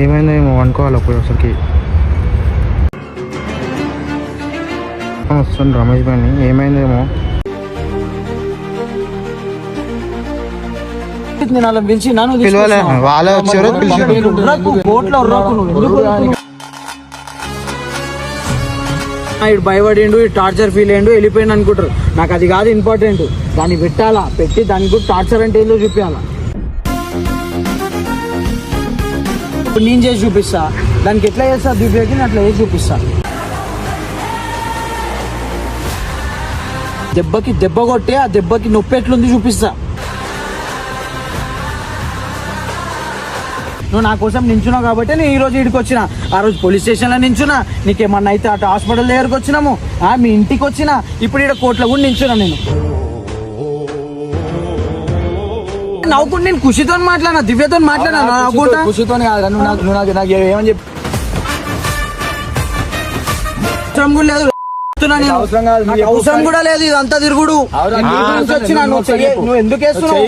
ఏమైందేమో అనుకోవాలి పోయి అసలుకి వస్తుంది రమేష్ భాయ్ని. ఏమైందేమో పిలవలే, వాళ్ళే వచ్చారు. భయపడిండు, టార్చర్ ఫీల్ అయ్యిండు, వెళ్ళిపోయిండు అనుకుంటారు. నాకు అది కాదు ఇంపార్టెంట్. దాన్ని పెట్టాలా, పెట్టి దానికి కూడా టార్చర్ అంటే ఏందో చూపించాలా. ఇప్పుడు నేను చేసి చూపిస్తా, దానికి ఎట్లా చేస్తా దివ్యకి అట్లా చేసి చూపిస్తా. దెబ్బకి దెబ్బ కొట్టి ఆ దెబ్బకి నొప్పి ఎట్లుంది చూపిస్తా. నువ్వు నా కోసం నించున్నావు కాబట్టి నేను ఈ రోజు ఇక్కడికి వచ్చిన. ఆ రోజు పోలీస్ స్టేషన్లో నించున్నా, నీకేమన్నా అయితే అటు హాస్పిటల్ దగ్గరకు వచ్చినాము, మీ ఇంటికి వచ్చినా, ఇప్పుడు ఇక్కడ కోర్టులో కూడా నించున్నా. నేను నవ్వుకుంటూ నేను ఖుషితో మాట్లాడినా, దివ్యతో మాట్లాడినా. నవ్వుకుంటా ఖుషితో ఏమని చెప్పి కూడా లేదు, అవసరం కూడా లేదు. ఇదంతా తిరుగుడు వచ్చిన. నువ్వు ఎందుకు వేస్తున్నావు?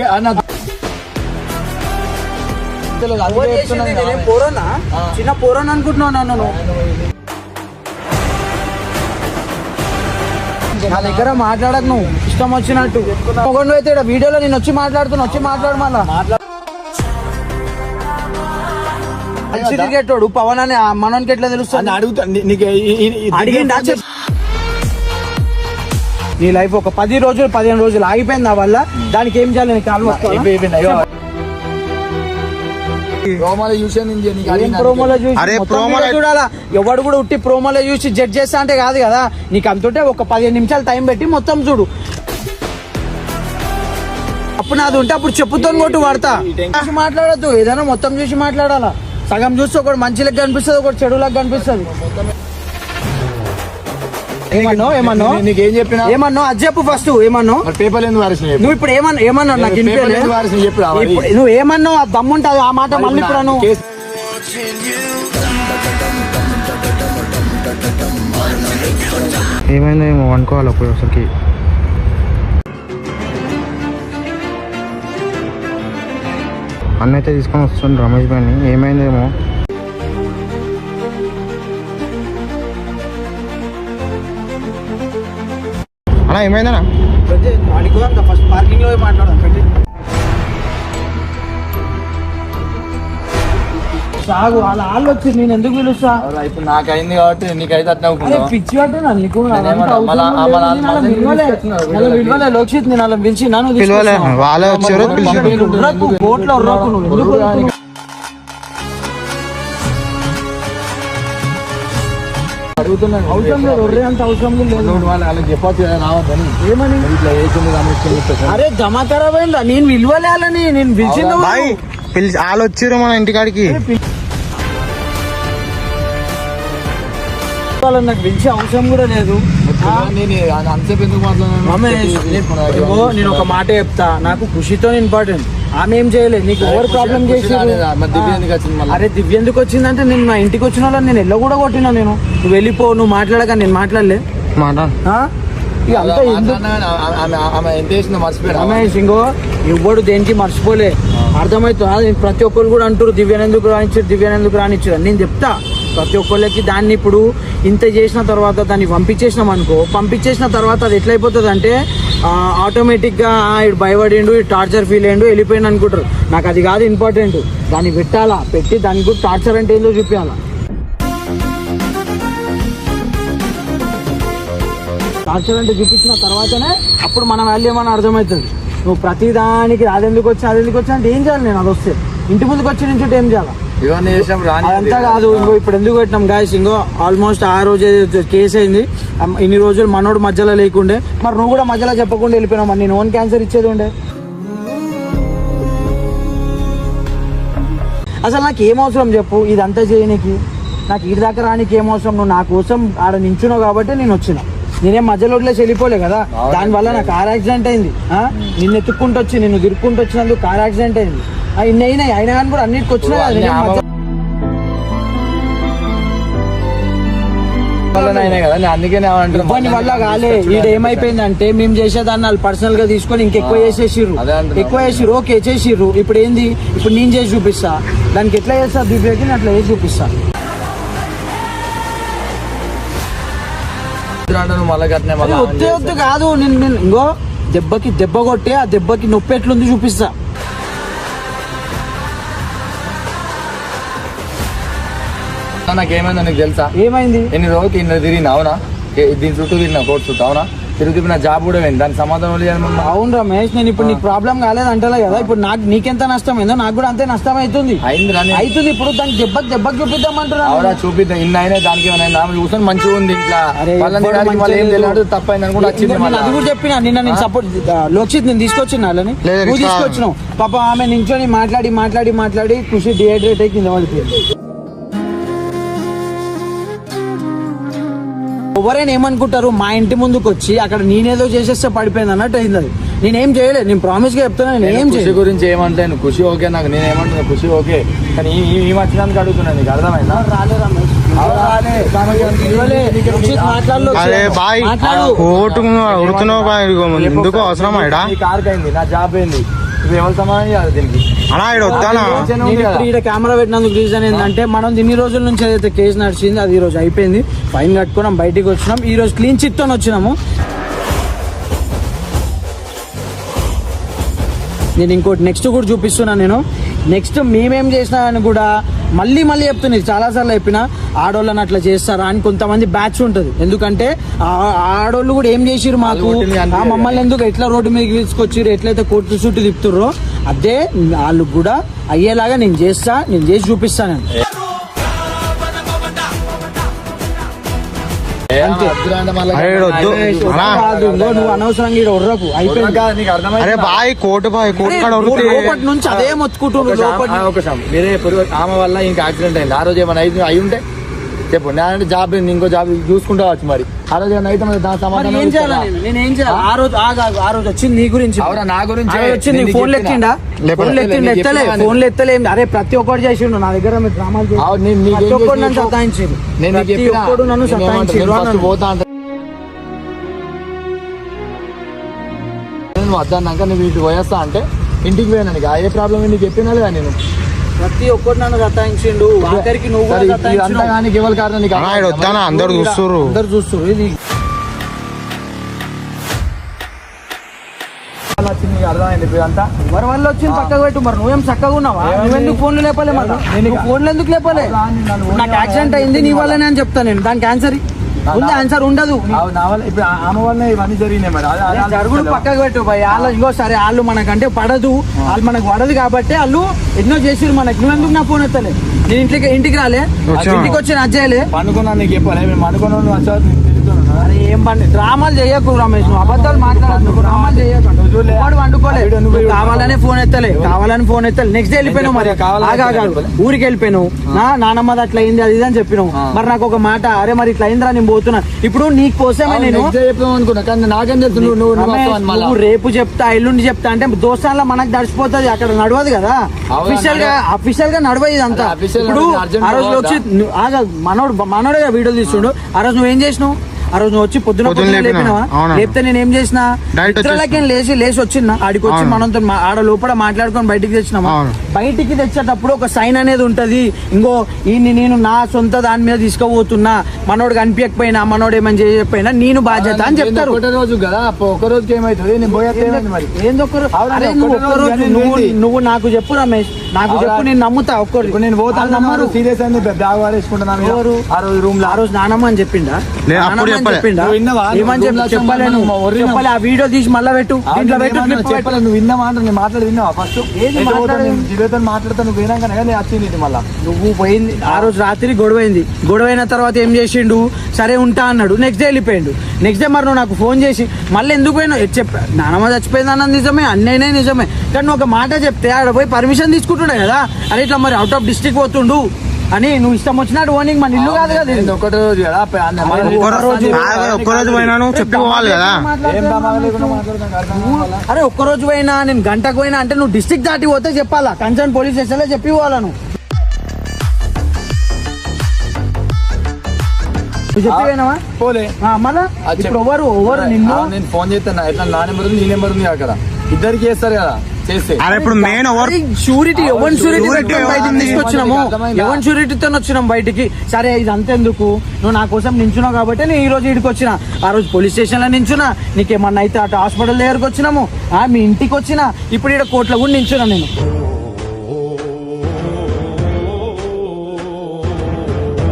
పోరోనా, చిన్న పోరోనా అనుకుంటున్నావు నన్ను. నా దగ్గర మాట్లాడకు, నువ్వు ఇష్టం వచ్చినట్టు. ఒకటి అయితే వీడియోలో నేను వచ్చి మాట్లాడుతున్నా, వచ్చి మాట్లాడు. మళ్ళా క్రికెట్ పవన్ అని మనోనికి ఎట్లా తెలుస్తుంది? అడిగిందా? నీ లైఫ్ ఒక 10 రోజులు 15 రోజులు ఆగిపోయింది నా వల్ల. దానికి ఏం చేయాలి? చూడాలా? ఎవడు కూడా ఉట్టి ప్రోమోలో చూసి జడ్జ్ చేస్తా అంటే కాదు కదా. నీకు అంతుంటే ఒక 15 నిమిషాలు టైం పెట్టి మొత్తం చూడు. అప్పుడు నాది ఉంటే అప్పుడు చెప్పుతో కొట్టు వాడతా. మాట్లాడద్దు, ఏదైనా మొత్తం చూసి మాట్లాడాలా. సగం చూస్తే ఒకటి మంచి లెక్క కనిపిస్తుంది, ఒకటి చెడు లెక్క కనిపిస్తుంది. నీకేం చెప్పినా ఏమన్నా అది చెప్పు ఫస్ట్. ఏమన్నావు? పేపర్ నువ్వు ఇప్పుడు ఏమన్నా నాకు నువ్వు ఏమన్నావు? ఆ దమ్ముంటది ఆ మాట మళ్ళీ ఇప్పుడు నువ్వు ఏమైందేమో అనుకోవాలి పోయి అసలుకి. అన్నైతే తీసుకొని వస్తుంది రమేష్ భాయ్ని. ఏమైందేమో అలా ఏమైందనా? ఫస్ట్ పార్కింగ్ లో మాట్లాడదాం. సాగు వాళ్ళ వాళ్ళు వచ్చి నేను ఎందుకు పిలుస్తా? ఇప్పుడు నాకు అయింది కాబట్టి నీకైతే అట్లా పిచ్చి పట్టినా నీకు లోక్షిత్. నేను అలా పిలిచి నన్ను పిలవలే, వాళ్ళే వచ్చారు. కోర్టులో అరే జమా ఖరాబ్ అయిందా? నేను విలువలేయాలని నేను పిలిచింది. వాళ్ళు వచ్చారు మన ఇంటికాడికి. నాకు పిలిచే అవసరం కూడా లేదు. నేను ఒక మాట చెప్తా, నాకు ఖుషితో ఇంపార్టెంట్. ఆమె ఏం చేయలేదు, నీకు ఎవరు ప్రాబ్లం చేసి? అరే దివ్య ఎందుకు వచ్చిందంటే నేను నా ఇంటికి వచ్చిన వాళ్ళని నేను ఎల్ల కూడా కొట్టినా. నేను నువ్వు వెళ్ళిపో, నువ్వు మాట్లాడక నేను మాట్లాడలే. సింగో ఎవ్వడు దేనికి మర్చిపోలే, అర్థమవుతుంది. ప్రతి ఒక్కరు కూడా అంటారు దివ్యాన్ని ఎందుకు రానిచ్చారు. నేను చెప్తా ప్రతి ఒక్కళ్ళకి. దాన్ని ఇప్పుడు ఇంత చేసిన తర్వాత దాన్ని పంపించేసిన తర్వాత అది ఎట్లయిపోతుంది అంటే ఆటోమేటిక్గా ఇటు భయపడిండు, ఇటు టార్చర్ ఫీల్ అయ్యిండు, వెళ్ళిపోయిండు అనుకుంటారు. నాకు అది కాదు ఇంపార్టెంట్. దాన్ని పెట్టాలా, పెట్టి దానికి కూడా టార్చర్ అంటే ఏందో చూపించాలా. టార్చర్ అంటే చూపించిన తర్వాతనే అప్పుడు మన వాల్యూ ఏమన్నా అర్థమవుతుంది. నువ్వు ప్రతిదానికి అదెందుకు వచ్చి అంటే ఏం చేయాలి? నేను అది వస్తే ఇంటి ముందుకు వచ్చి నుంచి ఏం చేయాలి? అదంతా కాదు. ఇప్పుడు ఎందుకు పెట్టినాం గాయస్? ఆల్మోస్ట్ ఆ రోజు కేసు అయింది. ఇన్ని రోజులు మనోడు మధ్యలో లేకుండే, మరి నువ్వు కూడా మధ్యలో చెప్పకుండా వెళ్ళిపోయినావు. మరి నేను ఓన్ క్యాన్సర్ ఇచ్చేది ఉండే. అసలు నాకు ఏం అవసరం చెప్పు ఇదంతా చేయనీకి? నాకు ఇటు దాకా రానికి ఏం అవసరం? నువ్వు నా కోసం ఆడ నించున్నావు కాబట్టి నేను వచ్చిన. నేనేం మధ్యలో వదిలేసి వెళ్ళిపోలే కదా. దానివల్ల నాకు కార్ యాక్సిడెంట్ అయింది. నిన్ను ఎత్తుక్కుంటూ వచ్చి నిన్ను గిరుక్కుంటూ వచ్చినందుకు కార్ యాక్సిడెంట్ అయింది. ఇన్ని అయినాయి, అయినా కానీ కూడా అన్నిటికి వచ్చినా వల్ల అయినాయి కదా నేను అందుకే నేను అంటున్నా. ఇవ్వని వల్ల కాలే. ఈడ ఏమైపోయిందంటే మేము చేసేదాన్ని వాళ్ళు పర్సనల్ గా తీసుకొని ఇంకెక్కువ చేసేసిర్రు, అదే అంటున్నా. ఎక్కువ చేసిర్రు. ఓకే చేసిర్రు. ఇప్పుడు ఏంది, ఇప్పుడు నేను చేసి చూపిస్తా. దానికి ఎట్లా చేస్తా దివ్యకి నేను అట్లా చేసి చూపిస్తా. నువ్వు మళ్ళీ కట్టినా అది వద్దే వద్దు కాదు. నేను ఇంకో దెబ్బకి దెబ్బ కొట్టి ఆ దెబ్బకి నొప్పి ఎట్లుంది చూపిస్తా. నాకేమైందో నీకు తెలుసా? ఏమైంది? ఎన్ని రోజులు ఇన్ని తిరిగిన అవునా? దీని చుట్టూ తిరిగిన కోర్టు చుట్టూ అవునా? తిరిగి నా జాబ్ కూడా పోయింది. దానికి సమాధానం లేదు. అవును రమేష్, నేను ఇప్పుడు నీకు ప్రాబ్లం కాలేదు అంటలే కదా. ఇప్పుడు నాకు నీకెంత నష్టం అయిందో నాకు కూడా అంతే నష్టం అవుతుంది. అవుతుంది. ఇప్పుడు దానికి దెబ్బకి చూపిద్దామంటున్నా. అవునా చూపిద్దాం. ఇన్ని అయినా దానికి ఏమైనా చూసాను మంచిగా ఉంది ఇంట్లో. తప్పైంది అనుకుంటే వచ్చింది. అది కూడా చెప్పినా నిన్న నేను సపోర్ట్ లోక్షిత్ నేను తీసుకొచ్చిన వాళ్ళని నువ్వు తీసుకొచ్చినావు. పాప ఆమె నించొని మాట్లాడి మాట్లాడి మాట్లాడి కృషి డిహైడ్రేట్ అయ్యి కింద పడిపోయింది. ఎవరైనా ఏమనుకుంటారు, మా ఇంటి ముందుకు వచ్చి అక్కడ నేనేదో చేసేస్తే పడిపోయింది అన్నట్టు అయింది. అది నేనేం చేయలేదు. నేను ప్రామిస్ గా చెప్తున్నా, నేను ఏం ఖుషి గురించి ఏమంటాను. ఖుషి ఓకే, నాకు నేను ఏమంటున్నా ఖుషి ఓకే, కానీ ఈ మధ్యాహ్నానికి అడుగుతున్నా. నీకు అర్థమైందా? అరే బాయ్ కోర్టు ఉడుతున్నావు బాయ్, ఎందుకు అవసరం ఆడా? కార్ అయింది, నా జాబ్ అయింది. ఎవరు సమాధానం చేయాలి దీనికి? అలా ఇక్కడ వద్దానా? ఇక్కడ కెమెరా పెట్టినందుకు రీజన్ ఏంటంటే మనం ఇన్ని రోజుల నుంచి ఏదైతే కేసు నడిచింది అది ఈ రోజు అయిపోయింది. ఫైన్ కట్టుకున్నాం, బయటికి వచ్చినాం. ఈ రోజు క్లీన్ చిట్ తో వచ్చినాము. నేను ఇంకోటి నెక్స్ట్ కూడా చూపిస్తున్నాను. నేను నెక్స్ట్ మేమేం చేసినా అని కూడా మళ్ళీ చెప్తున్నా. చాలాసార్లు చెప్పిన ఆడోళ్ళని అట్లా చేస్తారా అని కొంతమంది బ్యాచ్ ఉంటుంది. ఎందుకంటే ఆడోళ్ళు కూడా ఏం చేసిర్రు మాకు, మమ్మల్ని ఎందుకు ఎట్లా రోడ్డు మీదకి తీసుకొచ్చిర్రు, ఎట్లయితే కోర్టు చుట్టూ తిప్పుతుర్రో అదే వాళ్ళు కూడా అయ్యేలాగా నేను చేసి చూపిస్తాను. నువ్వు అనవసరంగా ఇక్కడ ఉర్రకు అయిపోయింది. అరే బాయ్ కోర్టు బాయ్ కోర్టు కాడ లోపటి నుంచి అదే మొత్తుకుంటున్నావు. మీరే ఆమె వల్ల ఇంకా యాక్సిడెంట్ అయింది. ఆ రోజు ఏమైనా అయి ఉంటే చెప్పు. నేనంటే జాబ్ ఇంకో జాబ్ చూసుకుంటా వచ్చు. మరి ఆ రోజు ఏమైనా అయితే దాని సమాధానం ఏం చేయాలి? నేను ఏం చేయాలి? ఆ రోజు వచ్చింది నీ గురించి. అవునా? నా గురించి వచ్చింది. ఫోన్లు ఎత్తిండా? ఎత్తలే. ఫోన్లు ఎత్తలేం. అరే ప్రతి ఒక్కటి చేసిండు నా దగ్గర. మీరు డ్రామాలు ప్రతి ఒక్కడు నన్ను సతాయించారు. ప్రతి ఒక్కడు నన్ను సతాయించారు. పోతా అంటే నువ్వు వద్దన్నాక నువ్వు ఇంటికి పోయేస్తా అంటే ఇంటికి పోయాను. ఏ ప్రాబ్లం నీకు చెప్పినా లేదా? నేను ప్రతి ఒక్కరు నన్ను సతాయించిండు. ఆఖరికి నువ్వు ఎవరి కారణం నీకు వద్దానా? అందరు చూస్తుర్రు. ఇది అర్థమైంది. అంతా ఎవరి వల్ల వచ్చింది పక్కకు పెట్టు. మరి నువ్వేం చక్కగా ఉన్నావా? నువ్వెందుకు ఫోన్లు లేపలే? మళ్ళీ నేను ఫోన్లు ఎందుకు లేపలే? నాకు యాక్సిడెంట్ అయింది నీ వల్లనే అని చెప్తాను నేను. దానికి ఆన్సర్ ఉంది, ఆన్సర్ ఉండదు. ఇప్పుడు ఆమె వల్ల ఇవన్నీ జరిగినాయి. మరి జరుగుడు పక్కకు పెట్టు భయ్. వాళ్ళు ఇంకోసారి వాళ్ళు మనకంటే పడదు, వాళ్ళు మనకు పడదు కాబట్టి వాళ్ళు ఎన్నో చేసిరు మనకి. నువ్వెందుకు నా ఫోన్ ఎత్తలే? నేను ఇంటికి రాలే, ఇంటికి వచ్చి నచ్చేయలే. పండుకున్నా నీకు చెప్పాలి. మేము పండుకున్నాను అరే ఏం పండి డ్రామాలు చేయకు రమేష్. నువ్వు అబద్ధాలు మాట్లాడదు. డ్రామాలు చేయకండి. వాడు వండుకోలేదు. నువ్వు కావాలనే ఫోన్ ఎత్తలే, కావాలని ఫోన్ ఎత్తలే. నెక్స్ట్ డే వెళ్ళిపోయినావు. మరి ఊరికి వెళ్ళిపోయినావు. నానమ్మది అట్లా అయింది అది అని చెప్పినావు. మరి నాకు ఒక మాట, అరే మరి ఇట్లా అయిందిరా నేను పోతున్నా. ఇప్పుడు నీకు కోసమే నేను నాకేం తెలుసు. నువ్వు రేపు చెప్తా ఎల్లుండి చెప్తా అంటే దోస్తాన్లో మనకు దడిచిపోతుంది. అక్కడ నడవదు కదా. అఫీషియల్ గా నడవదు ఇదంతా. ఇప్పుడు ఆ రోజు వచ్చి మనోడే వీడియో తీస్తుండు. ఆ రోజు నువ్వేం చేసినావు? ఆ రోజు నువ్వు వచ్చి పొద్దున లేపినావా? లేపితే నేను ఏం చేసిన లేచి వచ్చిన ఆడికి వచ్చి మనతో ఆడ లోపల మాట్లాడుకొని బయటికి తెచ్చినామా? బయటికి తెచ్చేటప్పుడు ఒక సైన్ అనేది ఉంటది. ఇంకో నేను నా సొంత దాని మీద తీసుకుపోతున్నా, మనోడు కనిపించకపోయినా మనోడు ఏమని చేయకపోయినా నేను బాధ్యత అని చెప్తారు. ఒకటే రోజు కదా, ఒక రోజుకి ఏమైతుంది? నువ్వు నాకు చెప్పు రమేష్, నాకు చెప్పు, నేను నమ్ముతా. ఒక్కరు నేను పోతాను నమ్మరు. సీరియస్ అయింది. బ్యాగ్ వాడేసుకుంటున్నాను. ఆ రోజు రూమ్ లో ఆ రోజు నానమ్మ అని చెప్పిండా? చెప్పాలి. ఆ వీడియో తీసి మళ్ళా పెట్టు. చెప్పాలి. నువ్వు విన్నావా? నేను మాట్లాడి విన్నావా? ఫస్ట్ జీవితం మాట్లాడతా. నువ్వు వినాకనే వచ్చింది. మళ్ళా నువ్వు పోయింది. ఆ రోజు రాత్రి గొడవైన తర్వాత ఏం చేసిండు? సరే ఉంటా అన్నాడు. నెక్స్ట్ డే వెళ్ళిపోయిండు. నెక్స్ట్ డే మరి నువ్వు నాకు ఫోన్ చేసి మళ్ళీ ఎందుకు పోయినావు చెప్పా. నానమ్మ చచ్చిపోయింది అన్నది నిజమే, అన్నయ్యనే నిజమే. కానీ నువ్వు ఒక మాట చెప్తే ఆడ పోయి పర్మిషన్ తీసుకుంటుండే కదా. అరే ఇట్లా మరి అవుట్ ఆఫ్ డిస్ట్రిక్ట్ పోతుండు అని నువ్వు ఇష్టం వచ్చినట్టు ఓనింగ్ మన ఇల్లు కాదు కదా. ఒకటే రోజు కదా, ఒక్కరోజు పోయినాను చెప్పుకోవాలి కదా. అరే ఒక్కరోజు పోయినా, నేను గంటకు పోయినా అంటే నువ్వు డిస్ట్రిక్ట్ దాటి పోతే చెప్పాలా. కన్సర్న్ పోలీస్ స్టేషన్ లో చెప్పి పోవాలను. నువ్వు చెప్పిపోయినావా పోలే మళ్ళా అది ఇప్పుడు ఎవరు నిన్ను నేను ఫోన్ చేస్తాను ఎట్లా నా నెంబర్ ఉంది నీ నెంబర్ ఉంది అక్కడ ఇద్దరికి చేస్తారు కదా చేస్తే అరే ఇప్పుడు మెయిన్ ఎవరు షూరిటీ ఎవరి షూరిటీ Surety బయటికి తీసుకొచ్చినాము అర్థమైందా? ఎవరి షూరిటీతో వచ్చినాం బయటికి సరే ఇది అంతెందుకు నువ్వు నా కోసం నించున్నావు కాబట్టి నేను ఈ రోజు ఇక్కడికి వచ్చిన ఆ రోజు పోలీస్ స్టేషన్ లో నించున్నా నీకేమన్నా అయితే అటు హాస్పిటల్ దగ్గరకు వచ్చినాము మీ ఇంటికి వచ్చినా ఇప్పుడు ఇక్కడ కోర్టులో కూడా నించున్నా నేను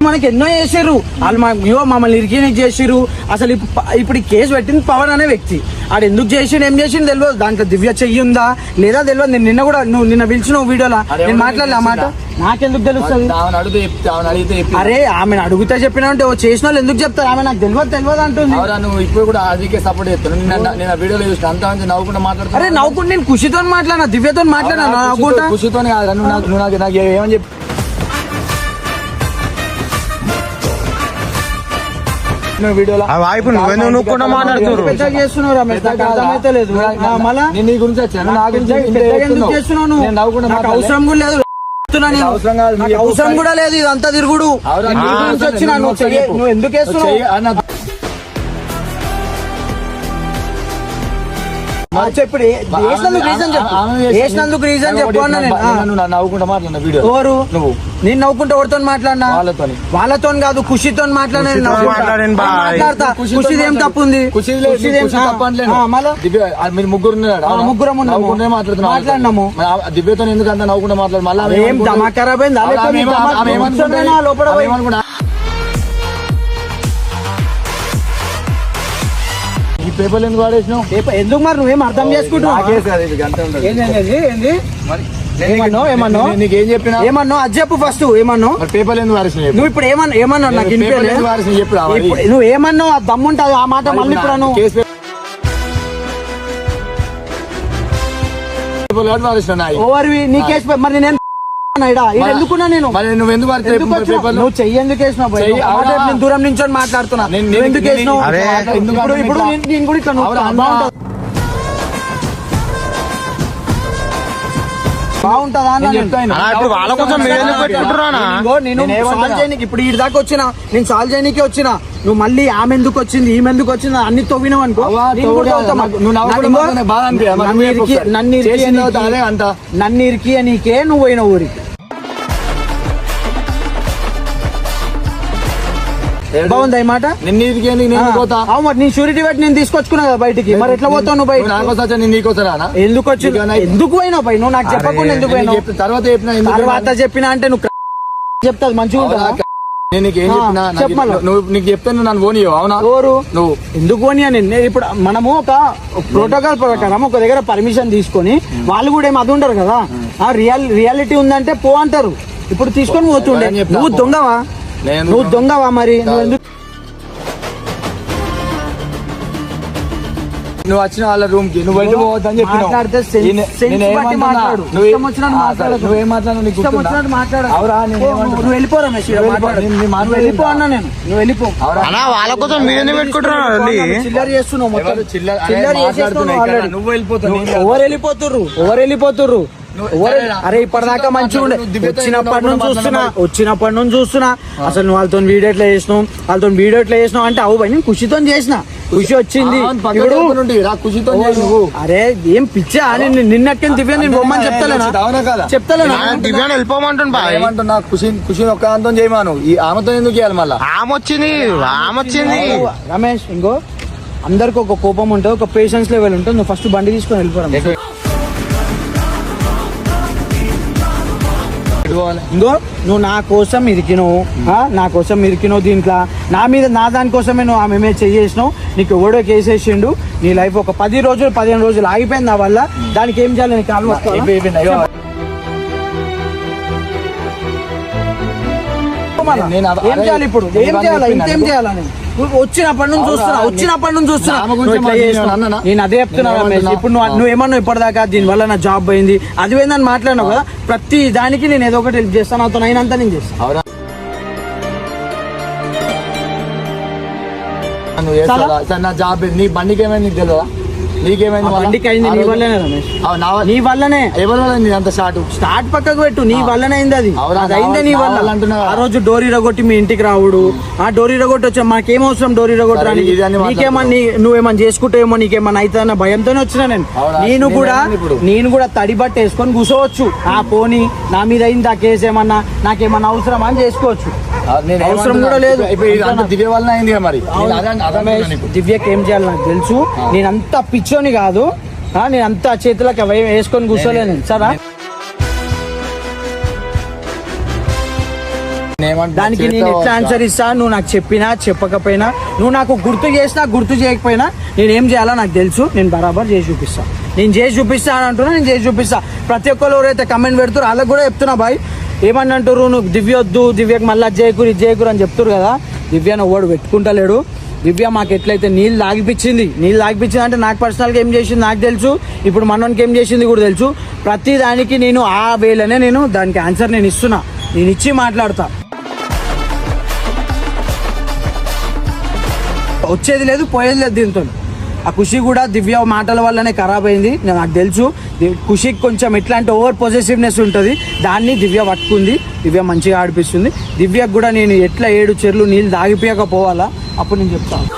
మనకి ఎన్నో చేసారు వాళ్ళు మమ్మల్ని ఇరికిని చేసిరు అసలు ఇప్పుడు ఈ కేసు పెట్టింది పవన్ అనే వ్యక్తి ఆడు ఎందుకు చేసిండు ఏం చేసిండు తెలియదు దాంట్లో దివ్య చెయ్యిందా లేదా తెలియదు నేను నిన్న కూడా నువ్వు నిన్న పిలిచిన వీడియోలో నేను మాట్లాడలే ఆ మాట నాకెందుకు తెలుస్తుంది అరే ఆమెను అడిగితే చెప్పినా అంటే చేసిన వాళ్ళు ఎందుకు చెప్తారు ఆమె నాకు తెలియదు అంటుంది నువ్వు ఇప్పుడు కూడా అదికే సపోర్ట్ చేస్తాను నేను వీడియోలో చూసిన అంత నవ్వుకుంటా మాట్లాడుతా అరే నవ్వుకుంటే నేను ఖుషితో మాట్లాడినా దివ్యతో మాట్లాడినా నవ్వుకుంటా ఖుషితోనే కాదు నువ్వు నాకు ఏమని చెప్పి వీడియోలో ఆ వాయిపు నువ్వెందుకు నువ్వు కూడా మాట్లాడుతున్నారు పెద్దగా చేస్తున్నావు రమేష్ నాకు అర్థమైతే లేదు మళ్ళా నేను నీ గురించి వచ్చాను నా గురించి పెద్దగా ఎందుకు చేస్తున్నావు నువ్వు? నేను నవ్వుకుంటా నాకు అవసరం కూడా లేదు నేను. అవసరం కాదు, నాకు అవసరం కూడా లేదు ఇదంతా తిరుగుడు అవునా? నీ గురించి వచ్చినా నువ్వు ఎందుకు వేస్తున్నావు చెప్పు వేసినందుకు రీజన్ చెప్పు అన్నా నేను నవ్వుకుంటా మాట్లాడిన వీడియో ఎవరు నువ్వు నేను నవ్వుకుంటే ఎవరితో మాట్లాడినా వాళ్ళతో కాదు ఖుషితో మాట్లాడినా మాట్లాడతా ఖుషి ఏం తప్పు ఉంది మీరు ముగ్గురు ముగ్గురం మాట్లాడినాము దివ్యతో ఎందుకు అంత నవ్వుకుంటా మాట్లాడు మళ్ళీ ఏం దమా ఖరాబ్ అయింది లోపల పోయి. ఈ పేపర్లు ఎందుకు వాడేసినావు ఎందుకు మరి నువ్వేం అర్థం చేసుకుంటున్నావు నీకేం చెప్పినా ఏమన్నావు అది చెప్పు ఫస్ట్ ఏమన్నావు పేపర్లు ఎందుకు వాడేసినావు నువ్వు ఇప్పుడు ఏమన్నావు నాకు చెప్పు నువ్వు ఏమన్నావు ఆ దమ్ముంటది ఆ మాట మళ్ళీ ఇప్పుడు ఓవర్వి నీ కేసు మరి నేను ఎందుకున్నా నేను నువ్వు ఎందుకు నువ్వు చెయ్యి ఎందుకు వేసినావు నేను దూరం నుంచి మాట్లాడుతున్నా నువ్వు ఎందుకు వేసినావు ఇప్పుడు నేను కూడా ఇట్లా బాగుంటదా ఇప్పుడు వాళ్ళ కోసం మీరు ఎందుకు పెట్టుకుంటున్నానా నేను ఇప్పుడు ఈ దాకా వచ్చిన నేను సాల్వ్ చేయడానికి వచ్చిన నువ్వు మళ్ళీ ఆమె ఎందుకు వచ్చింది ఈమె ఎందుకు వచ్చింది అన్ని తవ్వినావు అనుకో నన్ను ఇరికి నీకే నువ్వు పోయిన ఊరికి బాగుంది ఈ మాట మరి నీ షూరిటీ బట్టి నేను తీసుకొచ్చుకున్నా కదా బయటికి మరి ఎట్లా పోతావు నువ్వు బయట ఎందుకు వచ్చి ఎందుకు పోయినావు పై నువ్వు నాకు చెప్పకుండా ఎందుకు పోయినావు తర్వాత చెప్పినా అంటే నువ్వు చెప్తాది మంచిగా ఉంటుందా నీకు చెప్తాను నన్ను పోనీయో అవునా ఎవరు నువ్వు ఎందుకు పోనీ నేను ఇప్పుడు మనము ఒక ప్రోటోకాల్ ప్రకారం ఒక దగ్గర పర్మిషన్ తీసుకొని వాళ్ళు కూడా ఏమి అది ఉండరు కదా రియాలిటీ ఉందంటే పో అంటారు ఇప్పుడు తీసుకొని పోతుండే నువ్వు దొంగవా నువ్వు దొంగవా మరి నువ్వు ఎందుకు నువ్వు వచ్చిన వాళ్ళ రూమ్ కి నువ్వు వెళ్ళి పోవద్దని నువ్వు వెళ్ళిపో రమేష్ వెళ్ళిపో అన్నా నేను నువ్వు వెళ్ళిపో వాళ్ళ కోసం మీరు ఎందుకు పెట్టుకుంటున్నారు చిల్లర చేస్తున్నావు మొత్తం చిల్లర నువ్వు వెళ్ళిపోతావు ఎవరు వెళ్ళిపోతుర్రు అరే ఇప్పటిదాకా మంచిగా ఉండే వచ్చినప్పటి నుంచి చూస్తున్నా అసలు నువ్వు వాళ్ళతో వీడియో ఎట్లా చేసినావు అంటే అవు నేను ఖుషితో చేసిన ఖుషి వచ్చింది అరే ఏం పిచ్చా నిన్నట్టు దివ్య నేను బొమ్మని చెప్తాలేనా వెళ్ళిపోమంటున్నా ఖుషి ఒక్క అంతం చేయమాను ఈ ఆమెతో ఎందుకు చేయాలి మళ్ళీ ఆమె వచ్చింది రమేష్ ఇంకో అందరికి ఒక కోపం ఉంటుంది ఒక పేషెన్స్ లెవెల్ ఉంటుంది నువ్వు ఫస్ట్ బండి తీసుకొని వెళ్ళిపోరా ఇంకో నువ్వు నా కోసం ఇరికినావు దీంట్లో నా దానికోసమే నువ్వు ఆమె చేసినావు నీకు ఎవడో కేసేసిండు నీ లైఫ్ ఒక 15 రోజులు ఆగిపోయింది నా వల్ల దానికి ఏం చేయాలి నీకు ఏం చేయాలి ఇప్పుడు ఇంకేం చేయాలని వచ్చినప్పటి నుంచి చూస్తున్నా నేను అదే చెప్తున్నా ఇప్పుడు నువ్వు ఏమన్నావు ఇప్పటిదాకా దీని వల్ల నా జాబ్ పోయింది అది పోయిందని మాట్లాడినావు కదా ప్రతి దానికి నేను ఏదో ఒకటి హెల్ప్ చేస్తాను నాతో అయినంత నేను చేస్తాను నా జాబ్ నీ బండికి ఏమైనా నీకు తెలియదా నీకేమైంది మళ్ళా? బండికి అయింది నీ వల్లనే రమేష్, అవు నా వల్ల- నీ వల్లనే. ఎవరి వల్ల అయింది అంత షార్ట్? స్టార్ట్ పక్కకు పెట్టు, నీ వల్లనే అయింది అది. అవునా, అది అయిందే నీ నా వల్ల. వల్ల అంటున్నావా? ఆ రోజు డోరీ రగొట్టి మీ ఇంటికి రావుడు, ఆ డోరీ రగొట్టి వచ్చా, మాకేం అవసరం డోరీ రగొట్టడానికి? ఇది అని నీకేమన్నా నువ్వేమన్నా చేసుకుంటావేమో, నీకేమన్నా అవుతుందన్న భయంతోనే వచ్చినా నేను. అవునా? నేను కూడా తడి బట్ట వేసుకొని కూర్చోవచ్చు. ఆ పోనీ నా మీద అయింది ఆ కేసు, ఏమన్నా నాకేమన్నా అవసరమా అని చేసుకోవచ్చు. అవసరం కూడా లేదు. దివ్య వల్ల అయింది కదా మరి. నేను అదే అంటున్నా నీకు. దివ్యకి ఏం చేయాలి నాకు తెలుసు. నేనంత పిచ్చోని కాదు, నేనంతా చేతులకు వేసుకొని కూర్చోలేను సరా. దానికి నేను ఎట్లా ఆన్సర్ ఇస్తా? నువ్వు నాకు చెప్పినా చెప్పకపోయినా, నువ్వు నాకు గుర్తు చేసినా గుర్తు చేయకపోయినా, నేను ఏం చేయాలో నాకు తెలుసు. నేను బరాబర్ చేసి చూపిస్తా. నేను చేసి చూపిస్తా అని అంటున్నా, నేను చేసి చూపిస్తా. ప్రతి ఒక్కరు ఎవరైతే కమెంట్ పెడుతారో వాళ్ళకి కూడా చెప్తున్నా బాయ్, ఏమని అంటారు, నువ్వు దివ్య వద్దు, దివ్యకి మళ్ళీ జయకూరి జయకూరు అని చెప్తారు కదా. దివ్యను ఓడు పెట్టుకుంటలేడు. దివ్య మాకు ఎట్లయితే నీళ్ళు తాగిపించింది అంటే నాకు పర్సనల్గా ఏం చేసింది నాకు తెలుసు. ఇప్పుడు మనోనికి ఏం చేసింది కూడా తెలుసు. ప్రతి దానికి నేను ఆ వేళనే నేను దానికి ఆన్సర్ నేను ఇస్తున్నా, నేను ఇచ్చి మాట్లాడతా. వచ్చేది లేదు పోయేది లేదు దీంతో. ఆ ఖుషి కూడా దివ్య మాటల వల్లనే ఖరాబ్ అయింది, నాకు తెలుసు. ఖుషికి కొంచెం ఎట్లాంటి ఓవర్ పొజెసివ్నెస్ ఉంటుంది, దాన్ని దివ్య పట్టుకుంది. దివ్య మంచిగా ఆడిపిస్తుంది. దివ్యకు కూడా నేను ఎట్లా 7 చెర్లు నీళ్ళు తాగిపోయకపోవాలా అప్పుడు నేను చెప్తాను.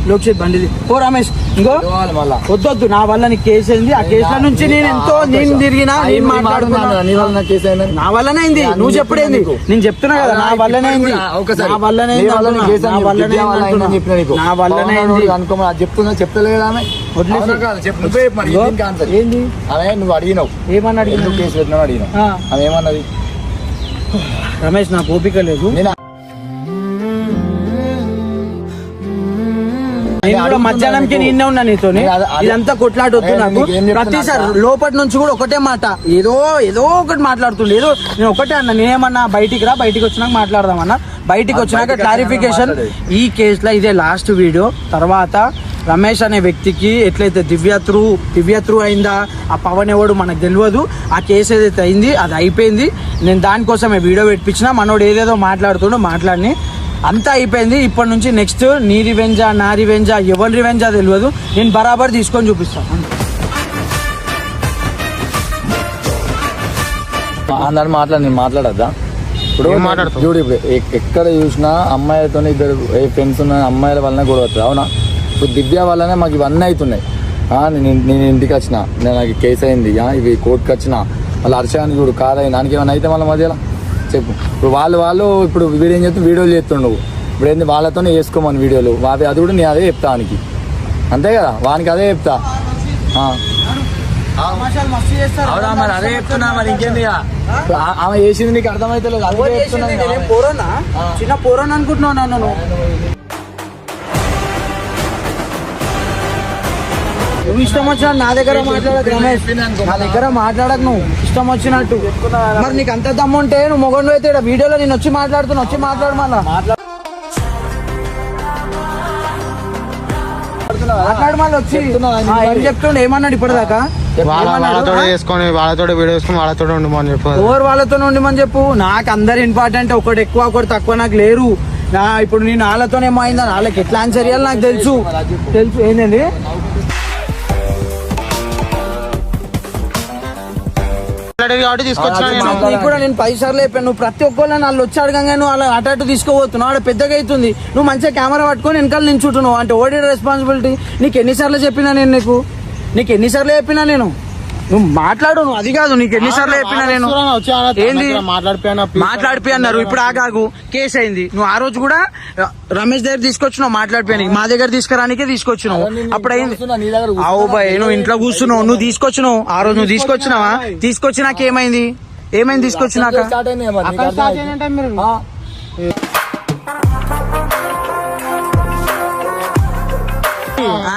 లోక్షిత్ బండిది పో రమేష్. ఇంకో వద్దొద్దు, నా వల్ల నీకు కేసు అయింది. ఆ కేసుల నుంచి నేను తిరిగినా, నేను మాట్లాడుతున్నా. నా వల్లనే అయింది. నువ్వు చెప్పుడేంది? నేను చెప్తున్నా కదా, నా వల్లనే అయింది. నా వల్లనే చెప్తున్నా చెప్తలేదు ఆమె. ఏంది నువ్వు అడిగినావు, ఏమన్నా అడిగిన కేసు పెట్టినావు అడిగినావు, ఆమె ఏమన్నది? రమేష్ నాకు ఓపిక లేదు. నేను కూడా మధ్యాహ్నంకి నిన్నే ఉన్నా నీతో. ఇదంతా కొట్లాడొద్దు నాకు. ప్రతిసారి లోపటి నుంచి కూడా ఒకటే మాట, ఏదో ఒకటి మాట్లాడుతుండే. ఏదో నేను ఒకటే అన్నా, నేనేమన్నా బయటికి రా, బయటికి వచ్చినాక మాట్లాడదామన్నా. బయటికి వచ్చినాక క్లారిఫికేషన్. ఈ కేసులో ఇదే లాస్ట్ వీడియో. తర్వాత రమేష్ అనే వ్యక్తికి ఎట్లయితే దివ్య త్రూ అయిందా, ఆ పవన్ ఎవడు మనకు తెలియదు. ఆ కేసు ఏదైతే అయింది అది అయిపోయింది. నేను దానికోసమే వీడియో పెట్టించిన. మనోడు ఏదేదో మాట్లాడుతుండో మాట్లాడిని, అంతా అయిపోయింది. ఇప్పటి నుంచి నెక్స్ట్ నీ రివెంజా నా రివెంజా ఎవరి రివెంజా తెలియదు, నేను బరాబర్ తీసుకొని చూపిస్తాను. అందరు నేను మాట్లాడద్దా? ఇప్పుడు చూడు, ఇప్పుడు ఎక్కడ చూసినా అమ్మాయిలతో ఇద్దరు ఫ్రెండ్స్ ఉన్న అమ్మాయిల వల్లనే గొడవ అవుతుంది. అవునా? ఇప్పుడు దివ్య వల్లనే మాకు ఇవన్నీ అవుతున్నాయి. నేను ఇంటికి వచ్చిన, నాకు కేసు అయింది, ఇవి కోర్టుకి వచ్చిన, మళ్ళీ హర్షాన్ని చూడు కాదైంది, దానికి ఏమైనా అయితే మళ్ళీ మధ్యలో చెప్పు. ఇప్పుడు వాళ్ళు ఇప్పుడు వీడియో ఏం చెప్తే వీడియోలు చేస్తుండవు. ఇప్పుడు ఏంది వాళ్ళతోనే వేసుకోమని వీడియోలు వావి, అది కూడా నేను అదే చెప్తా వానికి. అంతే కదా, వానికి అదే చెప్తా. మరి అదే చెప్తున్నా. మరి ఇంకేంది ఆమె చేసింది నీకు అర్థమైతే లేదు. చిన్న పోరోన్ అనుకుంటున్నావు నన్ను. నువ్వు ఇష్టం వచ్చినట్టు నా దగ్గర మాట్లాడకు రమేష్, నా దగ్గర మాట్లాడకు. నువ్వు ఇష్టం వచ్చినట్టు. మరి నీకు అంత దమ్ము ఉంటే నువ్వు మొగండు అయితే వీడియోలో నేను వచ్చి మాట్లాడుతున్నా, వచ్చి మాట్లాడు. మళ్ళా మాట్లాడు, మళ్ళీ వచ్చి ఏం చెప్తుండే, ఏమన్నాడు ఇప్పటిదాకా? వాళ్ళతో వేసుకొని వాళ్ళతో వీడియో వేసుకొని వాళ్ళతో ఉండమని చెప్పు. ఎవరు వాళ్ళతో ఉండమని చెప్పు? నాకు అందరు ఇంపార్టెంట్, ఒకటి ఎక్కువ ఒకటి తక్కువ నాకు లేరు. ఇప్పుడు నేను వాళ్ళతోనేమో అయిందా, వాళ్ళకి ఎట్లా ఆన్సర్ చేయాలి నాకు తెలుసు. ఏంటండి కూడా నేను 10 సార్లు చెప్పాను. నువ్వు ప్రతి ఒక్కళ్ళు వాళ్ళు వచ్చి అడగంగా నువ్వు అలా అటు తీసుకోబోతున్నావు. ఆడ పెద్దగా అవుతుంది. నువ్వు మంచిగా కెమెరా పట్టుకొని వెనకాల నించుంటున్నావు అంటే ఓడి రెస్పాన్సిబిలిటీ. నీకు ఎన్నిసార్లు చెప్పినా నేను నువ్వు మాట్లాడు. నువ్వు అది కాదు, నీకు ఎన్నిసార్లు చెప్పినా నేను ఏంది మాట్లాడిపోయి. ఇప్పుడు ఆగాగు, కేసు అయింది. నువ్వు ఆ రోజు కూడా రమేష్ దగ్గర తీసుకొచ్చినావు మాట్లాడిపోయాను, మా దగ్గర తీసుకురానికే తీసుకొచ్చినావు. అప్పుడు అయింది. అవు బాయ్, నువ్వు ఇంట్లో కూర్చున్నావు, నువ్వు తీసుకొచ్చినావు. ఆ రోజు నువ్వు తీసుకొచ్చినాక ఏమైంది తీసుకొచ్చినాక?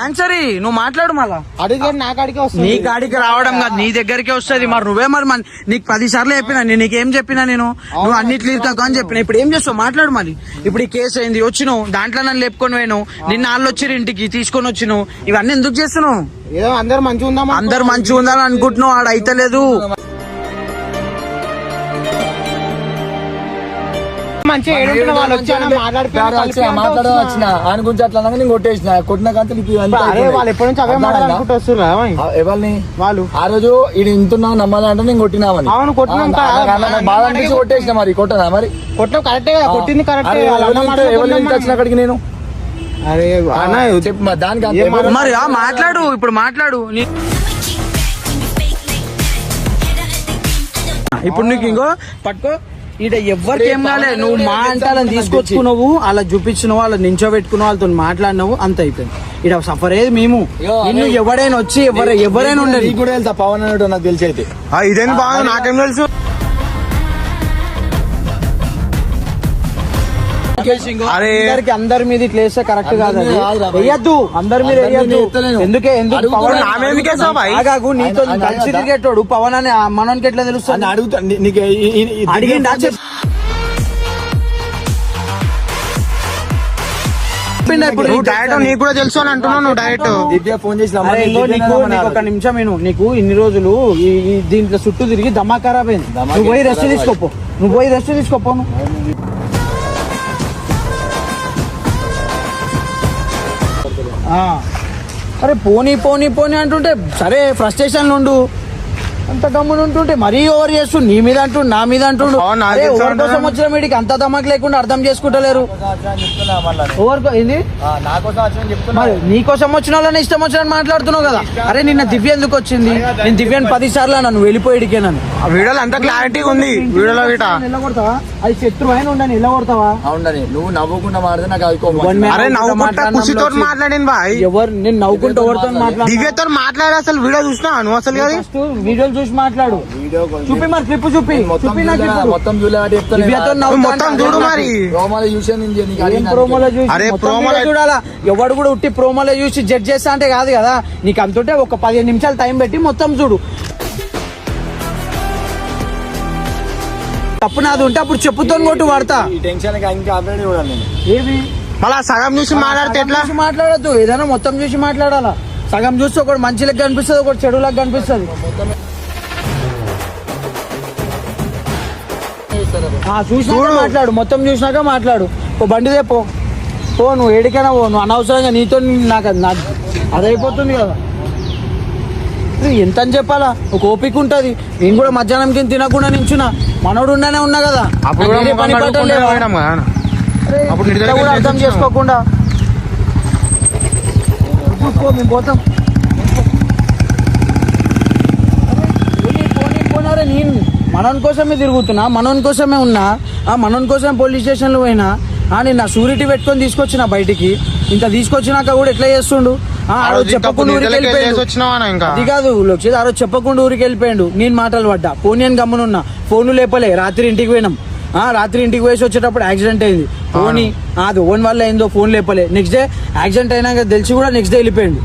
ఆన్సర్ నువ్వు మాట్లాడు. మళ్ళా నీ కాడికి రావడం కాదు, నీ దగ్గరికి వస్తుంది. మరి నువ్వే మరి నీకు 10 సార్లు చెప్పినా, నీకేం చెప్పినా నేను, నువ్వు అన్నిట్లు ఇరుతావు అని చెప్పిన. ఇప్పుడు ఏం చేస్తావు? మాట్లాడు. మరి ఇప్పుడు ఈ కేసు అయింది, వచ్చినావు, దాంట్లో నన్ను లేపుకొని పోయినావు, నిన్న వాళ్ళు వచ్చి ఇంటికి తీసుకొని వచ్చినావు. ఇవన్నీ ఎందుకు చేస్తున్నావు? ఏదో అందరు మంచిగా ఉందని అనుకుంటున్నావు, ఆడ అయితలేదు. మంచిగా ఏడుంటున్న వాళ్ళు వచ్చి మాట్లాడడం వచ్చిన ఆయన గురించి అట్లా అనగా నేను కొట్టేసిన కొట్టిన కంటే వాళ్ళు ఎప్పటి నుంచి అవే మాట్లాడుకుంటూ వస్తున్నారు ఎవరిని వాళ్ళు ఆ రోజు ఇది ఇంటున్నా నమ్మాలంటే నేను కొట్టినామని అవును కొట్టినాం బాధ అనిపించి కొట్టేసిన మరి కొట్టనా మరి కొట్టిన కరెక్టే కదా కొట్టింది కరెక్టే వచ్చిన అక్కడికి నేను అరే అన్న చెప్పు దానికి మరి మాట్లాడు ఇప్పుడు మాట్లాడు ఇప్పుడు నీకు ఇంకో పట్టుకో ఈడ ఎవరికి ఏం కాలే నువ్వు మా అంటే అలా తీసుకొచ్చుకున్నావు అలా చూపించినావు అలా నించోబెట్టుకున్నావు వాళ్ళతో మాట్లాడినావు అంత అయిపోయింది ఈడ సఫర్ అయ్యేది మేము నిన్ను ఎవడైనా వచ్చి ఎవరైనా ఉండదు కూడా వెళ్తా పవన్ అన్నట్టు నాకు తెలిసి అయితే ఇదేం బాగా నాకేం తెలుసు అరే అందరి మీద ఇట్లా వేస్తే కరెక్ట్ కాదు వేయద్దు అందరి మీద వేయద్దు ఎందుకు పవన్ ఆగాగు నీతో కలిసి తిరిగేటోడు పవన్ అని మనకి ఎట్లా తెలుస్తుంది అడుగుతా అడిగిండా నీకు కూడా తెలుసు అని అంటున్నావు నువ్వు డైరెక్ట్ దివ్య ఫోన్ చేసి ఒక నిమిషం నీకు ఇన్ని రోజులు ఈ దీంట్లో చుట్టూ తిరిగి దమ్మా ఖరాబ్ అయింది నువ్వు పోయి రెస్ట్ తీసుకోపో అరే పోనీ అంటుంటే సరే ఫ్రస్ట్రేషన్ ఉండు అంత గమ్మున ఉంటుంటే మరీ ఓవర్ చేస్తు నీ మీద అంటుండు నా మీద అంటుండు ఓవర్ కోసం వచ్చిన వీడికి అంత దమ్మకి లేకుండా అర్థం చేసుకుంటలేరు ఏంది మరి నీకోసం వచ్చిన వాళ్ళని ఇష్టం వచ్చిన మాట్లాడుతున్నావు కదా అరే నిన్న దివ్య ఎందుకు వచ్చింది నేను దివ్యని 10 సార్లు నన్ను వెళ్ళిపోయిడికే నన్ను వీడియోలో అంత క్లారిటీ ఉంది వీడియోలో కొడతావా అది శత్రు అయినా ఉండని ఎలా కొడతావా ఉండని నువ్వు నవ్వుకుంటా మాట్లాడితే నాకు మాట్లాడింది బాయ్ ఎవరు నేను నవ్వుకుంటూ ఎవరితో మాట్లాడు దివ్యతో మాట్లాడే అసలు వీడియో చూసినా నువ్వు అసలు వీడియోలు చూసి మాట్లాడు చూపి మరి క్లిప్ చూపి మొత్తం చూడు మరి ప్రోమోలో చూడాలా ఎవడు కూడా ఉట్టి ప్రోమోలో చూసి జడ్జ్ చేస్తా అంటే కాదు కదా నీకు అంతుంటే ఒక 15 నిమిషాలు టైం పెట్టి మొత్తం చూడు తప్పు నాది ఉంటే అప్పుడు చెప్పుతో కొట్టు వాడతా ఏది మళ్ళా సగం చూసి మాట్లాడితే ఎట్లా మాట్లాడద్దు ఏదైనా మొత్తం చూసి మాట్లాడాలా సగం చూస్తే ఒకటి మంచిలకు కనిపిస్తుంది ఒకటి చెడులకు కనిపిస్తుంది చూసినాక మాట్లాడు మొత్తం చూసినాక మాట్లాడు ఓ బండి పో నువ్వు ఏడికైనా పో నువ్వు అనవసరంగా నీతో నాకు అదైపోతుంది కదా ఎంత అని చెప్పాలా ఒక ఓపిక ఉంటది నేను కూడా మధ్యాహ్నం కింద తినకుండా నించున్నా మనోడు ఉండనే ఉన్నా కదా కూడా అర్థం చేసుకోకుండా మేము పోతాం నేను మనోని కోసమే తిరుగుతున్నా మనోని కోసమే ఉన్నా మనోని కోసమే పోలీస్ స్టేషన్లో పోయినా నేను నా షూరిటీ పెట్టుకొని తీసుకొచ్చిన బయటికి ఇంత తీసుకొచ్చినాక కూడా ఎట్లా చేస్తుండు ఆ రోజు చెప్పకుండా ఊరికి వెళ్ళిపోయాడు అది కాదు ఆ రోజు చెప్పకుండా ఊరికి వెళ్ళిపోయాడు నేను మాటలు పడ్డా ఫోన్ అని గమ్మునున్నా ఫోన్ లేపలే రాత్రి ఇంటికి పోయినాం రాత్రి ఇంటికి పోయేసి వచ్చేటప్పుడు యాక్సిడెంట్ అయింది ఫోన్ అది ఓన్ వల్ల అయిందో ఫోన్ లేపలే నెక్స్ట్ డే యాక్సిడెంట్ అయినాక తెలిసి కూడా నెక్స్ట్ డే వెళ్ళిపోయాడు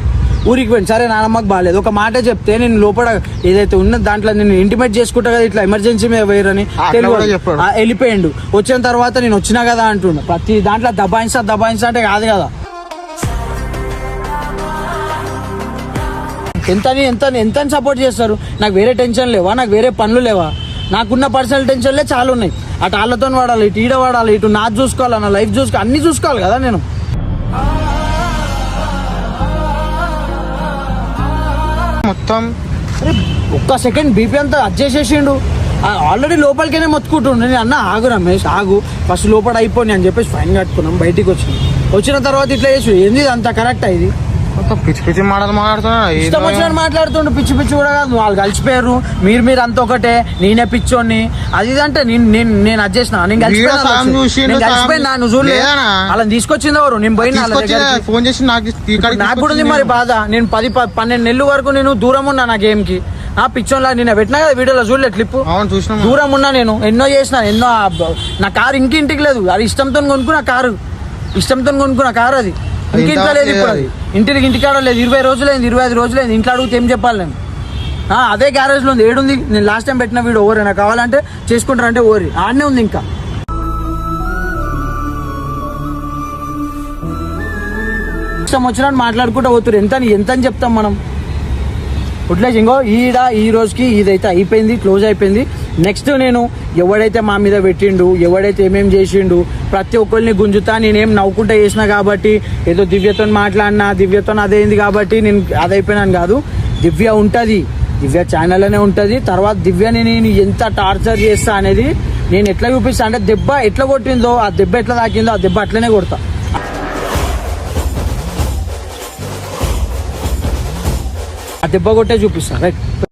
ఊరికి పోయింది సరే నాన్నమ్మకి బాగాలేదు ఒక మాట చెప్తే నేను లోపల ఏదైతే ఉన్న దాంట్లో నేను ఇంటిమేట్ చేసుకుంటా కదా ఇట్లా ఎమర్జెన్సీ మీద వేయరని వెళ్ళిపోయిండు వచ్చిన తర్వాత నేను వచ్చినా కదా అంటుండు ప్రతి దాంట్లో దబాయిస్తా అంటే కాదు కదా ఎంత సపోర్ట్ చేస్తారు నాకు వేరే టెన్షన్ లేవా నాకు వేరే పనులు లేవా నాకున్న పర్సనల్ టెన్షన్లే చాలా ఉన్నాయి అటు వాళ్ళతో వాడాలి ఇటు ఈడ వాడాలి ఇటు నాది చూసుకోవాలి నా లైఫ్ చూసుకోవాలి అన్ని చూసుకోవాలి కదా నేను మొత్తం ఒక్క సెకండ్ బీపీ అంతా అడ్జస్ట్ ఆల్రెడీ లోపలికైనా మొత్తుకుంటుండు నేను అన్న ఆగు రమేష్ ఆగు ఫస్ట్ లోపల అయిపోయి అని చెప్పేసి ఫైన్ కట్టుకున్నాం బయటికి వచ్చిన తర్వాత ఇట్లా చేసి ఏంది అంత కరెక్ట్ అయింది పిచ్చి పిచ్చి మాటలు ఇష్టం వచ్చినట్టు మాట్లాడుతుండు పిచ్చి కూడా కాదు వాళ్ళు కలిసిపోయారు మీరు అంత ఒకటే నేనే పిచ్చోని అది అంటే నేను అడ్జస్ట్ నేను కలిసిపోయినా నువ్వు చూడలేదు అలా తీసుకొచ్చింది ఎవరు నేను పోయినా ఫోన్ చేసి నాకు కూడా ఉంది మరి బాధ నేను 10-12 నెలల వరకు నేను దూరం ఉన్నా నా గేమ్ కి పిచ్చోన్లా నేను పెట్టినా కదా వీడియోలో చూడలేదు క్లిప్ దూరం ఉన్నా నేను ఎన్నో చేసిన నా కారు ఇంటికి లేదు అది ఇష్టంతో కొనుక్కున్న కారు అది ఇంటింట్లో లేదు ఇప్పుడు అది ఇంటికాడ లేదు 20 రోజులైంది 25 రోజులైంది ఇంట్లో అడిగితే ఏం చెప్పాలి నేను అదే గ్యారేజ్ లో ఉంది ఏడుంది నేను లాస్ట్ టైం పెట్టిన వీడియో ఓరే నాకు కావాలంటే చేసుకుంటారంటే ఓరి ఆడనే ఉంది ఇంకా ఇష్టం వచ్చినట్టు మాట్లాడుకుంటూ పోతురు ఎంత అని చెప్తాం మనం వదిలేసి ఇంకో ఈ రోజుకి ఇదైతే అయిపోయింది, క్లోజ్ అయిపోయింది. నెక్స్ట్ నేను ఎవడైతే మా మీద పెట్టిండు, ఎవడైతే ఏమేం చేసిండు, ప్రతి ఒక్కరిని గుంజుతా. నేనేం నవ్వుకుంటా చేసిన కాబట్టి, ఏదో దివ్యతో మాట్లాడినా, దివ్యతో అదైంది కాబట్టి నేను అదైపోయినాను కాదు. దివ్య ఉంటుంది, దివ్య ఛానల్ అనే ఉంటుంది. తర్వాత దివ్యని నేను ఎంత టార్చర్ చేస్తా అనేది నేను ఎట్లా చూపిస్తా అంటే, దెబ్బ ఎట్లా కొట్టిందో, ఆ దెబ్బ ఎట్లా తాకిందో, ఆ దెబ్బ అట్లనే కొడతా. ఆ దెబ్బ కొట్టే చూపిస్తా. రైట్.